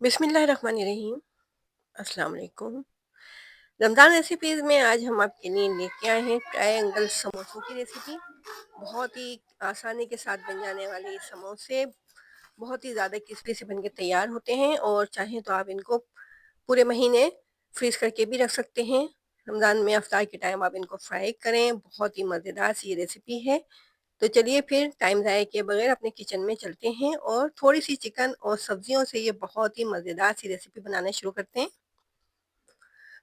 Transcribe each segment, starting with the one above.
बिस्मिल्लाहिर्रहमानिर्रहीम। अस्सलाम वालेकुम। रमज़ान रेसिपीज़ में आज हम आपके लिए लेके आए हैं ट्रायंगल समोसों की रेसिपी। बहुत ही आसानी के साथ बन जाने वाले ये समोसे बहुत ही ज़्यादा क्रिस्पी से बन के तैयार होते हैं और चाहें तो आप इनको पूरे महीने फ्रीज करके भी रख सकते हैं। रमज़ान में अफ्तार के टाइम आप इनको फ्राई करें, बहुत ही मज़ेदार सी ये रेसिपी है। तो चलिए फिर टाइम ज़ाया किए बगैर अपने किचन में चलते हैं और थोड़ी-सी चिकन और सब्जियों से ये बहुत ही मज़ेदार सी रेसिपी बनाना शुरू करते हैं।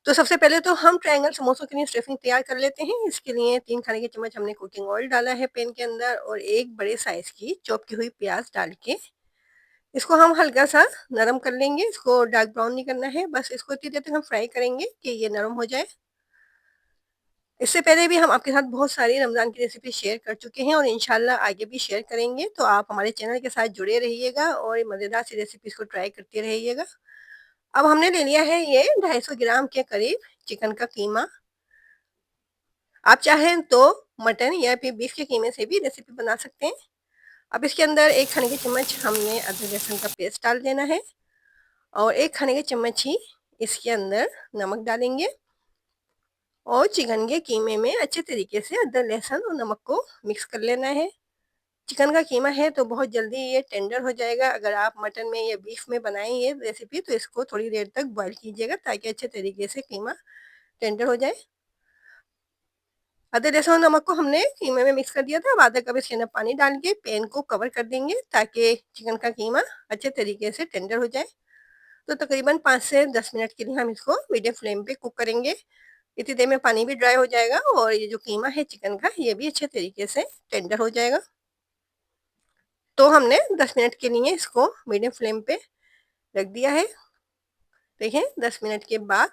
तो सबसे पहले तो हम ट्रायंगल समोसों के लिए स्टफिंग तैयार कर लेते हैं। इसके लिए 3 खाने के चम्मच हमने कुकिंग ऑयल डाला है पैन के अंदर और एक बड़े साइज़ की चॉप की हुई प्याज़ डाल के इसको हम हल्का-सा नरम कर लेंगे। इसको डार्क ब्राउन नहीं करना है, बस इसको इतनी देर तक हम फ्राई करेंगे कि ये नरम हो जाए। इससे पहले भी हम आपके साथ बहुत सारी रमज़ान की रेसिपी शेयर कर चुके हैं और इंशाल्लाह आगे भी शेयर करेंगे। तो आप हमारे चैनल के साथ जुड़े रहिएगा और मज़ेदार सी रेसिपीज़ को ट्राई करते रहिएगा। अब हमने ले लिया है ये 250 ग्राम के करीब चिकन का कीमा। आप चाहें तो मटन या फिर बीफ के कीमे से भी रेसिपी बना सकते हैं। अब इसके अंदर 1 खाने की चम्मच हमने अदरक लहसुन का पेस्ट डाल देना है और 1 खाने की चम्मच ही इसके अंदर नमक डालेंगे और चिकन के कीमे में अच्छे तरीके से अदरक लहसुन और नमक को मिक्स कर लेना है। चिकन का कीमा है तो बहुत जल्दी ये टेंडर हो जाएगा। अगर आप मटन में या बीफ में बनाएं ये रेसिपी तो इसको थोड़ी देर तक बॉईल कीजिएगा ताकि अच्छे तरीके से कीमा टेंडर हो जाए। अदरक लहसुन और नमक को हमने कीमे में मिक्स कर दिया था। अब आधा कप इसके अंदर पानी डाल के पैन को कवर कर देंगे ताकि चिकन का कीमा अच्छे तरीके से टेंडर हो जाए। तो तकरीबन 5 से 10 मिनट के लिए हम इसको मीडियम फ्लेम पे कुक करेंगे। इतनी देर में पानी भी ड्राई हो जाएगा और ये जो कीमा है चिकन का ये भी अच्छे तरीके से टेंडर हो जाएगा। तो हमने 10 मिनट के लिए इसको मीडियम फ्लेम पे रख दिया है। देखें 10 मिनट के बाद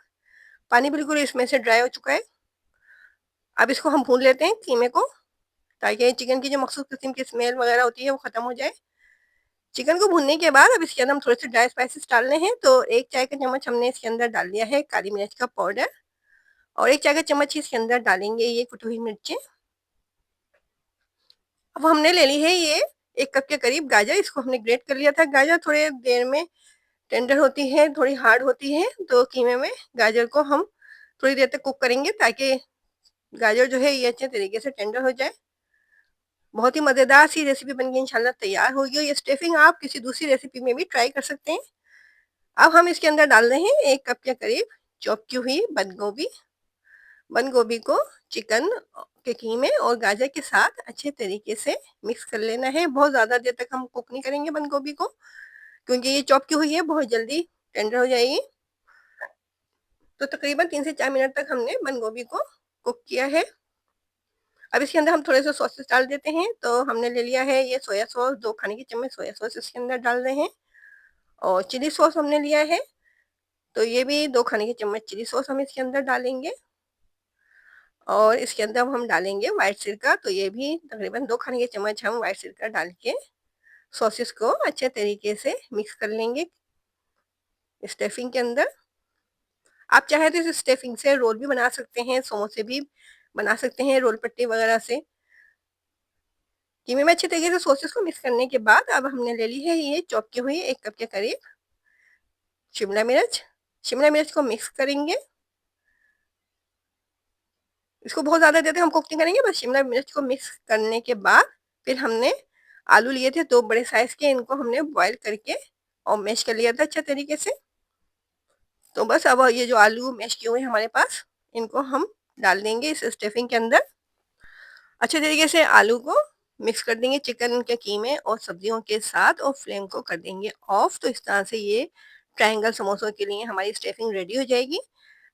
पानी बिल्कुल इसमें से ड्राई हो चुका है। अब इसको हम भून लेते हैं कीमे को ताकि चिकन की जो मखसूस किस्म की स्मेल वगैरह होती है वो खत्म हो जाए। चिकन को भूनने के बाद अब इसके अंदर हम थोड़े से ड्राई स्पाइसेस डालने हैं। तो 1 चाय का चम्मच हमने इसके अंदर डाल दिया है काली मिर्च का पाउडर और 1 चाय का चम्मच ही इसके अंदर डालेंगे ये कुटी हुई मिर्चें। अब हमने ले ली है ये 1 कप के करीब गाजर, इसको हमने ग्रेट कर लिया था। गाजर थोड़ी देर में टेंडर होती है, थोड़ी हार्ड होती है, तो कीमे में गाजर को हम थोड़ी देर तक कुक करेंगे ताकि गाजर जो है ये अच्छे तरीके से टेंडर हो जाए। बहुत ही मज़ेदार सी रेसिपी बन के इंशाल्लाह तैयार होगी और ये स्टफिंग आप किसी दूसरी रेसिपी में भी ट्राई कर सकते हैं। अब हम इसके अंदर डाल रहे हैं 1 कप के करीब चॉप की हुई बंद गोभी। बंद गोभी को चिकन के कीमे और गाजर के साथ अच्छे तरीके से मिक्स कर लेना है। बहुत ज़्यादा देर तक हम कुक नहीं करेंगे बंद गोभी को क्योंकि ये चॉप की हुई है, बहुत जल्दी टेंडर हो जाएगी। तो तकरीबन 3 से 4 मिनट तक हमने बंद गोभी को कुक किया है। अब इसके अंदर हम थोड़े से सॉसेस डाल देते हैं। तो हमने ले लिया है ये सोया सॉस, 2 खाने की चम्मच सोया सॉस इसके अंदर डाल रहे हैं और चिली सॉस हमने लिया है, तो ये भी 2 खाने की चम्मच चिली सॉस हम इसके अंदर डालेंगे और इसके अंदर हम डालेंगे व्हाइट सिरका, तो ये भी तकरीबन 2 खाने के चम्मच हम व्हाइट सिरका डाल के सॉसेस को अच्छे तरीके से मिक्स कर लेंगे स्टफिंग के अंदर। आप चाहे तो इस स्टफिंग से रोल भी बना सकते हैं, समोसे भी बना सकते हैं रोल पट्टी वगैरह से। कीमे में अच्छे तरीके से सॉसेस को मिक्स करने के बाद अब हमने ले ली है ये चॉप की हुई 1 कप के करीब शिमला मिर्च। शिमला मिर्च को मिक्स करेंगे। इसको बहुत ज़्यादा देर तक हम कुक नहीं करेंगे, बस शिमला मिर्च को मिक्स करने के बाद फिर हमने आलू लिए थे 2 बड़े साइज़ के, इनको हमने बॉयल करके और मैश कर लिया था अच्छे तरीके से। तो बस अब ये जो आलू मैश किए हुए हैं हमारे पास, इनको हम डाल देंगे इस स्टफिंग के अंदर। अच्छे तरीके से आलू को मिक्स कर देंगे चिकन के कीमे और सब्जियों के साथ और फ्लेम को कर देंगे ऑफ। तो इस तरह से ये ट्रायंगल समोसों के लिए हमारी स्टफिंग रेडी हो जाएगी।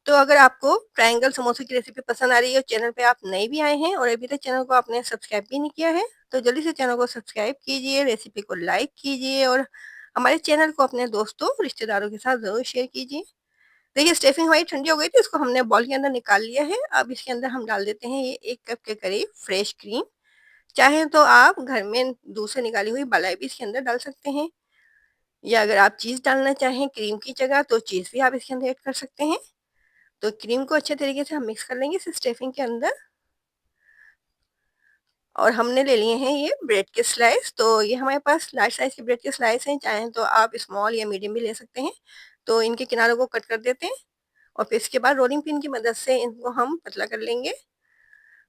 तो अगर आपको ट्रायंगल समोसे की रेसिपी पसंद आ रही है और चैनल पे आप नए भी आए हैं और अभी तक चैनल को आपने सब्सक्राइब भी नहीं किया है तो जल्दी से चैनल को सब्सक्राइब कीजिए, रेसिपी को लाइक कीजिए और हमारे चैनल को अपने दोस्तों रिश्तेदारों के साथ ज़रूर शेयर कीजिए। देखिए स्टफिंग हमारी ठंडी हो गई थी, इसको हमने बॉल के अंदर निकाल लिया है। अब इसके अंदर हम डाल देते हैं ये 1 कप के करीब फ्रेश क्रीम। चाहे तो आप घर में दूध से निकाली हुई मलाई भी इसके अंदर डाल सकते हैं या अगर आप चीज़ डालना चाहें क्रीम की जगह तो चीज़ भी आप इसके अंदर ऐड कर सकते हैं। तो क्रीम को अच्छे तरीके से हम मिक्स कर लेंगे इस स्टफिंग के अंदर और हमने ले लिए हैं ये ब्रेड के स्लाइस। तो ये हमारे पास लार्ज साइज़ के ब्रेड के स्लाइस हैं, चाहें तो आप स्मॉल या मीडियम भी ले सकते हैं। तो इनके किनारों को कट कर देते हैं और फिर इसके बाद रोलिंग पिन की मदद से इनको हम पतला कर लेंगे।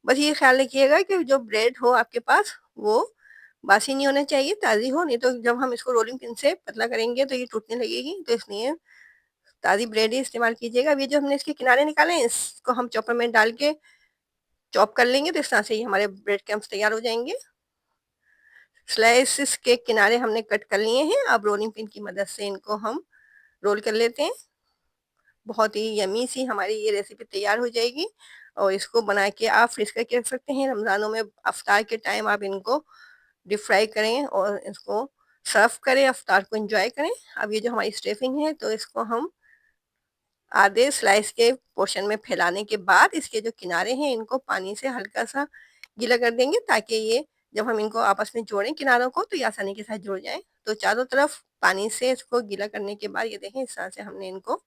बस ये ख़्याल रखिएगा कि जो ब्रेड हो आपके पास वो बासी नहीं होना चाहिए, ताज़ी हो, नहीं तो जब हम इसको रोलिंग पिन से पतला करेंगे तो ये टूटने लगेगी। तो इसलिए ताज़ी ब्रेड ही इस्तेमाल कीजिएगा। अब ये जो हमने इसके किनारे निकाले हैं, इसको हम चॉपर में डाल के चॉप कर लेंगे, तो इस तरह से ये हमारे ब्रेड क्रम्ब्स तैयार हो जाएँगे। स्लाइसेस के किनारे हमने कट कर लिए हैं, अब रोलिंग पिन की मदद से इनको हम रोल कर लेते हैं। बहुत ही यम्मी सी हमारी ये रेसिपी तैयार हो जाएगी और इसको बना के आप फ्रीज़ करके रख सकते हैं। रमज़ानों में अफ्तार के टाइम आप इनको डीप फ्राई करें और इसको सर्व करें, अफ्तार को एन्जॉय करें। अब ये जो हमारी स्टफिंग है, तो इसको हम आधे स्लाइस के पोर्शन में फैलाने के बाद इसके जो किनारे हैं, इनको पानी से हल्का-सा गीला कर देंगे, ताकि ये जब हम इनको आपस में जोड़ें किनारों को, तो ये आसानी के साथ जुड़ जाएँ। तो चारों तरफ पानी से इसको गीला करने के बाद ये देखें इस तरह से हमने इनको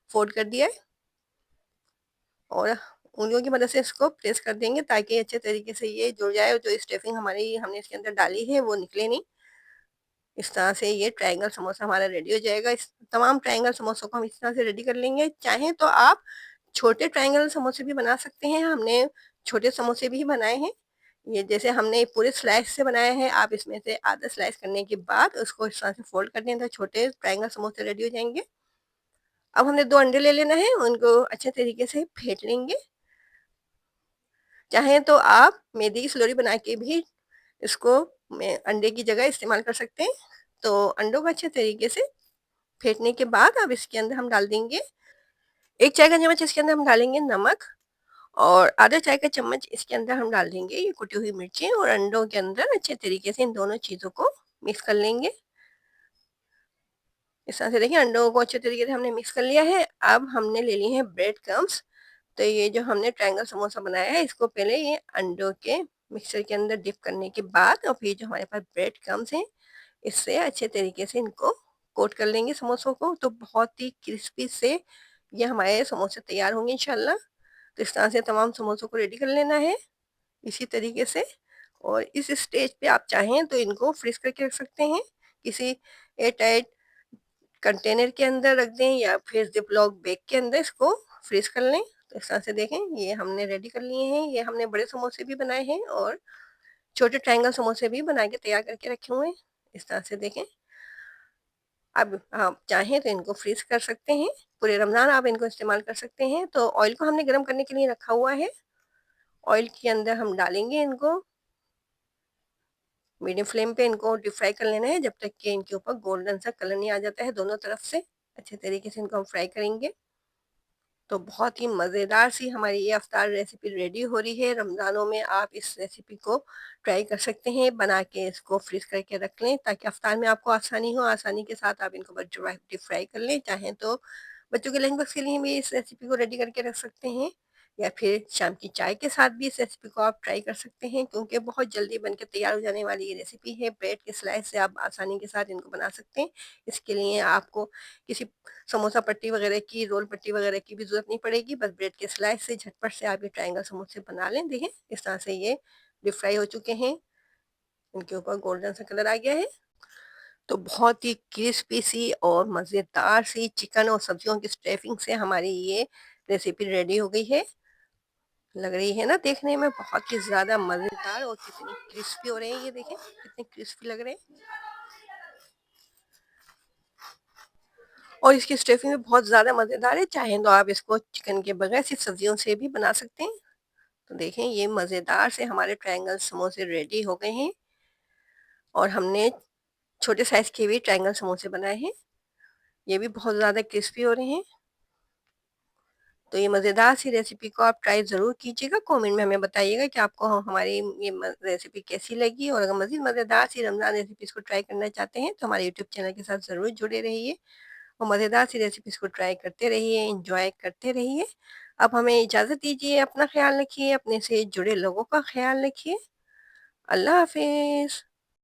फोल्ड कर दिया है और उंगलियों की मदद से इसको प्रेस कर देंगे, ताकि अच्छे तरीके से ये जुड़ जाए और जो स्टफिंग हमारी हमने इसके अंदर डाली है वो निकले नहीं। इस तरह से ये ट्रायंगल समोसा हमारा रेडी हो जाएगा। इस तमाम ट्रायंगल समोसों को हम इस तरह से रेडी कर लेंगे। चाहें तो आप छोटे ट्रायंगल समोसे भी बना सकते हैं, हमने छोटे समोसे भी बनाए हैं। ये जैसे हमने पूरे स्लाइस से बनाया है, आप इसमें से आधा स्लाइस करने के बाद उसको इस तरह से फोल्ड कर दें, तो छोटे ट्रायंगल समोसे रेडी हो जाएँगे। अब हमने 2 अंडे ले लेना है, उनको अच्छे तरीके से फेंट लेंगे। चाहें तो आप मैदे की फुलौरी बना के भी इसको में अंडे की जगह इस्तेमाल कर सकते हैं। तो अंडों को अच्छे तरीके से फेंटने के बाद अब इसके अंदर हम डाल देंगे 1 चाय का चम्मच, इसके अंदर हम डालेंगे नमक और आधा चाय का चम्मच इसके अंदर हम डाल देंगे ये कुटी हुई मिर्चें, और अंडों के अंदर अच्छे तरीके से इन दोनों चीज़ों को मिक्स कर लेंगे। इस तरह से देखिए अंडों को अच्छे तरीके से हमने मिक्स कर लिया है। अब हमने ले लिए हैं ब्रेड क्रम्स। तो ये जो हमने ट्रायंगल समोसा बनाया है, इसको पहले ये अंडों के मिक्सचर के अंदर डिप करने के बाद और फिर जो हमारे पास ब्रेड क्रम्स हैं, इससे अच्छे तरीके से इनको कोट कर लेंगे समोसों को। तो बहुत ही क्रिस्पी से ये हमारे समोसे तैयार होंगे इंशाल्लाह। तो इस तरह से तमाम समोसों को रेडी कर लेना है इसी तरीके से। और इस स्टेज पे आप चाहें तो इनको फ्रीज करके रख सकते हैं, किसी एयर टाइट कंटेनर के अंदर रख दें या फिर ज़िप-लॉक बैग के अंदर इसको फ्रीज कर लें। तो इस तरह से देखें ये हमने रेडी कर लिए हैं। ये हमने बड़े समोसे भी बनाए हैं और छोटे ट्रायंगल समोसे भी बना के तैयार करके रखे हुए हैं। इस तरह से देखें। अब आप चाहें तो इनको फ्रीज कर सकते हैं, पूरे रमज़ान आप इनको इस्तेमाल कर सकते हैं। तो ऑयल को हमने गरम करने के लिए रखा हुआ है। ऑयल के अंदर हम डालेंगे इनको, मीडियम फ्लेम पे इनको डीप फ्राई कर लेना है जब तक कि इनके ऊपर गोल्डन सा कलर नहीं आ जाता है दोनों तरफ से। अच्छे तरीके से इनको हम फ्राई करेंगे। तो बहुत ही मज़ेदार सी हमारी ये अफ्तार रेसिपी रेडी हो रही है। रमज़ानों में आप इस रेसिपी को ट्राई कर सकते हैं, बना के इसको फ्रीज़ करके रख लें ताकि अफ्तार में आपको आसानी हो। आसानी के साथ आप इनको डीप फ्राई कर लें। चाहें तो बच्चों के लंच बॉक्स के लिए भी इस रेसिपी को रेडी करके रख सकते हैं या फिर शाम की चाय के साथ भी इस रेसिपी को आप ट्राई कर सकते हैं, क्योंकि बहुत जल्दी बनके तैयार हो जाने वाली ये रेसिपी है। ब्रेड के स्लाइस से आप आसानी के साथ इनको बना सकते हैं। इसके लिए आपको किसी समोसा पट्टी वगैरह की, रोल पट्टी वगैरह की भी ज़रूरत नहीं पड़ेगी। बस ब्रेड के स्लाइस से झटपट से आप ये ट्रायंगल समोसे बना लें। देखें इस तरह से ये डीप फ्राई हो चुके हैं, इनके ऊपर गोल्डन सा कलर आ गया है। तो बहुत ही क्रिस्पी सी और मज़ेदार सी चिकन और सब्जियों की स्टफिंग से हमारी ये रेसिपी रेडी हो गई है। लग रही है ना देखने में बहुत ही ज़्यादा मज़ेदार, और कितनी क्रिस्पी हो रहे हैं ये देखें कितने क्रिस्पी लग रहे हैं। और इसकी स्टफिंग भी बहुत ज़्यादा मज़ेदार है। चाहें तो आप इसको चिकन के बगैर सिर्फ सब्जियों से भी बना सकते हैं। तो देखें ये मज़ेदार से हमारे ट्रायंगल समोसे रेडी हो गए हैं और हमने छोटे साइज़ के भी ट्रायंगल समोसे बनाए हैं। ये भी बहुत ज़्यादा क्रिस्पी हो रहे हैं। तो ये मज़ेदार सी रेसिपी को आप ट्राई ज़रूर कीजिएगा। कमेंट में हमें बताइएगा कि आपको हमारी ये रेसिपी कैसी लगी, और अगर मज़ीद मज़ेदार सी रमज़ान रेसिपीज़ को ट्राई करना चाहते हैं तो हमारे यूट्यूब चैनल के साथ ज़रूर जुड़े रहिए और मज़ेदार सी रेसिपीज़ को ट्राई करते रहिए, एंजॉय करते रहिए। अब हमें इजाज़त दीजिए, अपना ख़्याल रखिए, अपने से जुड़े लोगों का ख़्याल रखिए। अल्लाह हाफ़िज़।